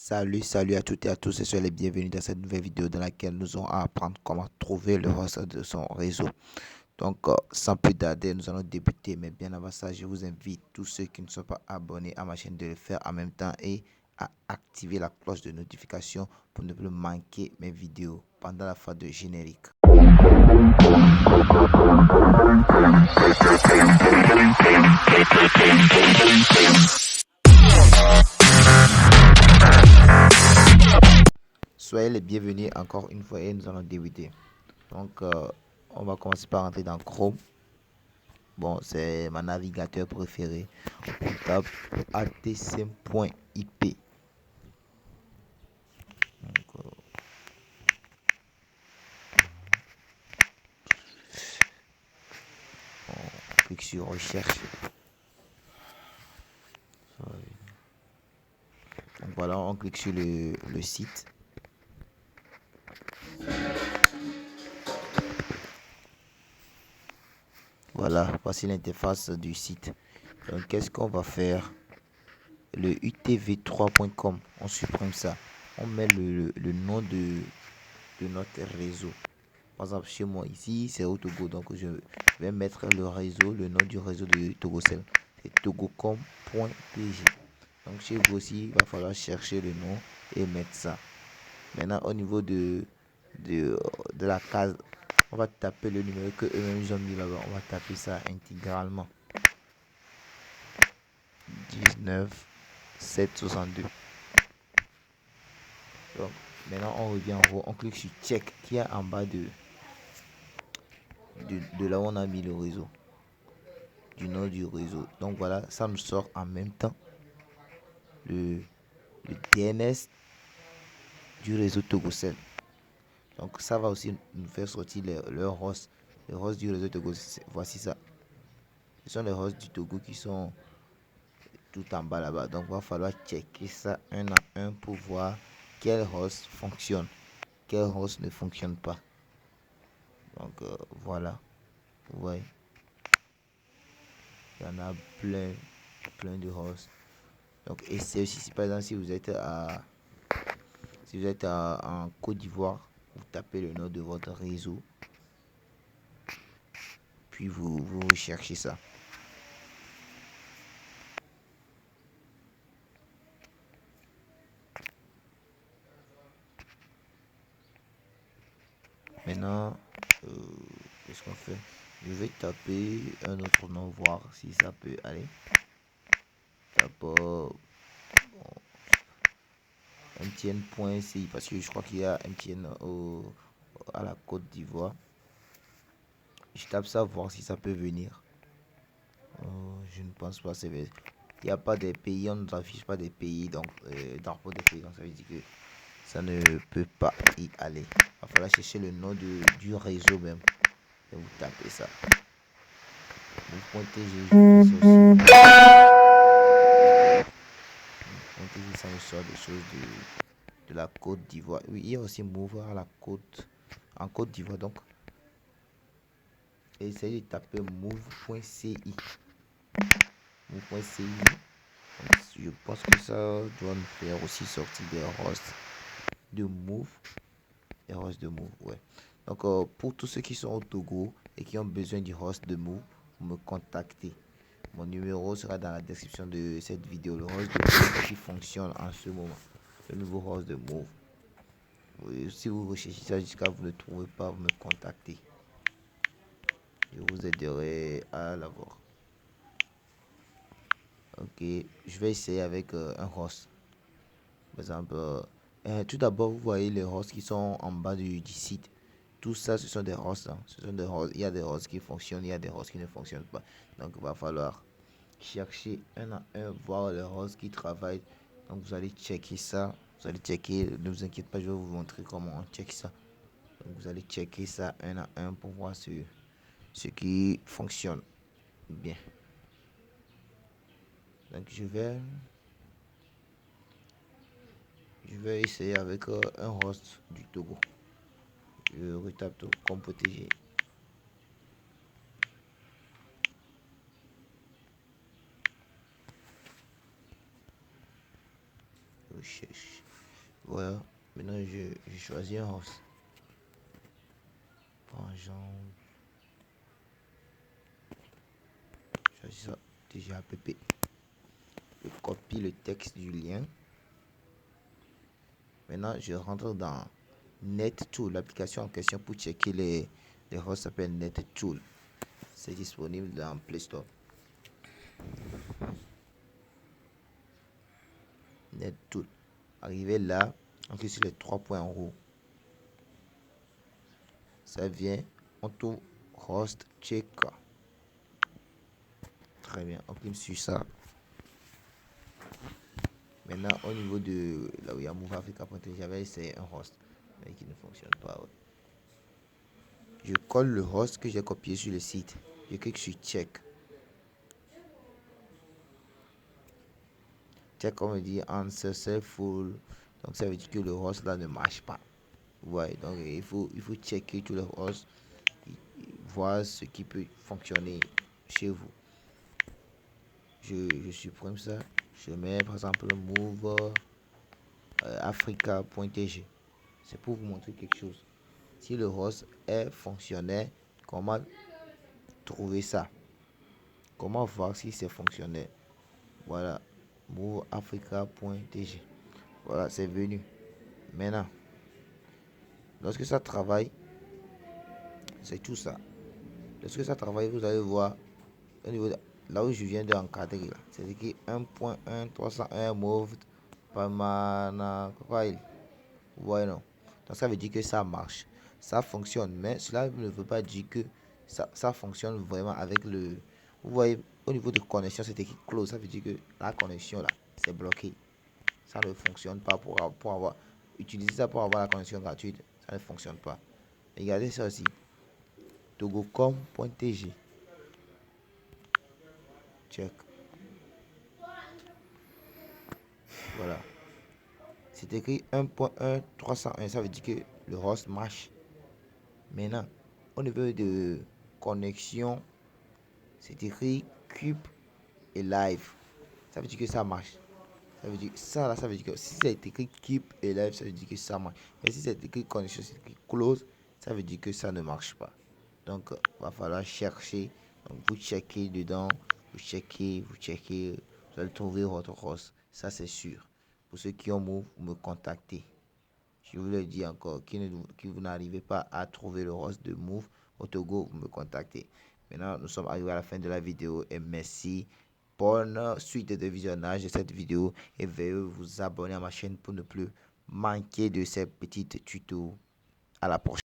Salut à toutes et à tous et soyez les bienvenus dans cette nouvelle vidéo dans laquelle nous allons apprendre comment trouver le host de son réseau. Donc, sans plus tarder, nous allons débuter. Mais bien avant ça, je vous invite, tous ceux qui ne sont pas abonnés à ma chaîne, de le faire en même temps et à activer la cloche de notification pour ne plus manquer mes vidéos pendant la fin de générique. Soyez les bienvenus encore une fois et nous allons débuter. Donc, on va commencer par entrer dans Chrome. Bon, c'est mon navigateur préféré. On tape atc.ip. Donc, on clique sur recherche. Donc voilà, on clique sur le site. Voilà, voici l'interface du site. Donc, qu'est-ce qu'on va faire? Le utv3.com, on supprime ça. On met le nom de notre réseau. Par exemple, chez moi ici, c'est au Togo. Donc, je vais mettre le réseau, le nom du réseau de TogoCell. C'est togocom.pg. Donc, chez vous aussi, il va falloir chercher le nom et mettre ça. Maintenant, au niveau de la case, on va taper le numéro que eux-mêmes ont mis là-bas. On va taper ça intégralement. 19 762. Donc, maintenant, on revient en haut. On clique sur check qui est en bas de là où on a mis le réseau. Du nom du réseau. Donc, voilà, ça nous sort en même temps le DNS du réseau TogoCell. Donc, ça va aussi nous faire sortir le host. Le host du réseau Togo, voici ça. Ce sont les hosts du Togo qui sont tout en bas là-bas. Donc, il va falloir checker ça un à un pour voir quel host fonctionne, quel host ne fonctionne pas. Donc, voilà. Vous voyez, il y en a plein de hosts. Donc, et c'est aussi, par exemple, si vous êtes en Côte d'Ivoire, vous tapez le nom de votre réseau, puis vous cherchez ça. Maintenant, qu'est-ce qu'on fait? Je vais taper un autre nom, voir si ça peut aller. D'abord, mtn.ci, parce que je crois qu'il y a MTN à la Côte d'Ivoire. Je tape ça, voir si ça peut venir. Je ne pense pas. Il n'y a pas des pays, on ne nous affiche pas des pays, donc drapeau des pays, donc ça veut dire que ça ne peut pas y aller. Il va falloir chercher le nom du réseau même et vous tapez ça. Vous pointez, ça me sort des choses de la Côte d'Ivoire. Oui, il y a aussi Move à la Côte, en Côte d'Ivoire. Donc, essayez de taper move.ci. Move.ci. Je pense que ça doit nous faire aussi sortir des hosts de Move. Des hosts de Move, ouais. Donc, pour tous ceux qui sont au Togo et qui ont besoin du host de Move, vous me contactez. Mon numéro sera dans la description de cette vidéo. Le host de Move qui fonctionne en ce moment. Le nouveau host de Move. Oui, si vous recherchez ça jusqu'à vous ne trouvez pas, vous me contactez. Je vous aiderai à l'avoir. Ok, je vais essayer avec un host. Par exemple, tout d'abord, vous voyez les hosts qui sont en bas du site. Tout ça, ce sont des hosts, hein. Ce sont des hosts. Il y a des hosts qui fonctionnent, il y a des hosts qui ne fonctionnent pas. Donc, il va falloir chercher un à un, voir les hosts qui travaillent. Donc, vous allez checker ça. Vous allez checker, ne vous inquiétez pas, je vais vous montrer comment on check ça. Donc, vous allez checker ça un à un pour voir ce qui fonctionne bien. Donc, je vais essayer avec un host du Togo. Je retape tout comme protéger. Recherche. Voilà. Maintenant, je choisis un host. Par exemple, je choisis ça. TGAPP. Je copie le texte du lien. Maintenant, je rentre dans NetTool, l'application en question pour checker les hosts s'appelle NetTool. C'est disponible dans Play Store. NetTool. Arrivé là, on clique sur les 3 points en haut. Ça vient, on trouve host checker. Très bien, on clique sur ça. Maintenant, au niveau de là où il y a Move Africa, j'avais essayé un host, mais qui ne fonctionne pas. Ouais. Je colle le host que j'ai copié sur le site. Je clique sur check. Check, on me dit unsuccessful. Donc, ça veut dire que le host là ne marche pas. Ouais, donc il faut checker tous les hosts, voir ce qui peut fonctionner chez vous. Je supprime ça. Je mets par exemple move africa.tg. C'est pour vous montrer quelque chose. Si le host est fonctionnel, comment trouver ça? Comment voir si c'est fonctionnel? Voilà, moveafrica.tg. Voilà, c'est venu. Maintenant, lorsque ça travaille, c'est tout ça. Lorsque ça travaille, vous allez voir au niveau de, là où je viens d'encadrer, c'est écrit 1.1.301 moved Pamana. Vous voyez, non? Donc ça veut dire que ça marche. Ça fonctionne. Mais cela ne veut pas dire que ça fonctionne vraiment avec le. Vous voyez, au niveau de connexion, c'est écrit close. Ça veut dire que la connexion là, c'est bloqué. Ça ne fonctionne pas pour avoir. Utiliser ça pour avoir la connexion gratuite. Ça ne fonctionne pas. Regardez ça aussi. Togocom.tg. Check. Voilà. C'est écrit 1.1.301. Ça veut dire que le host marche. Maintenant, au niveau de connexion, c'est écrit Cube et Live. Ça veut dire que ça marche. Ça veut dire ça là, ça veut dire que si c'est écrit Keep et Live, ça veut dire que ça marche. Mais si c'est écrit Connexion, c'est écrit Close, ça veut dire que ça ne marche pas. Donc, va falloir chercher. Donc, vous checkez dedans, vous checkez, vous allez trouver votre host. Ça, c'est sûr. Pour ceux qui ont Move, vous me contactez. Je vous le dis encore, qui vous n'arrivez pas à trouver le host de Move au Togo, vous me contactez. Maintenant, nous sommes arrivés à la fin de la vidéo et merci. Bonne suite de visionnage de cette vidéo et veuillez vous abonner à ma chaîne pour ne plus manquer de ces petits tutos. À la prochaine.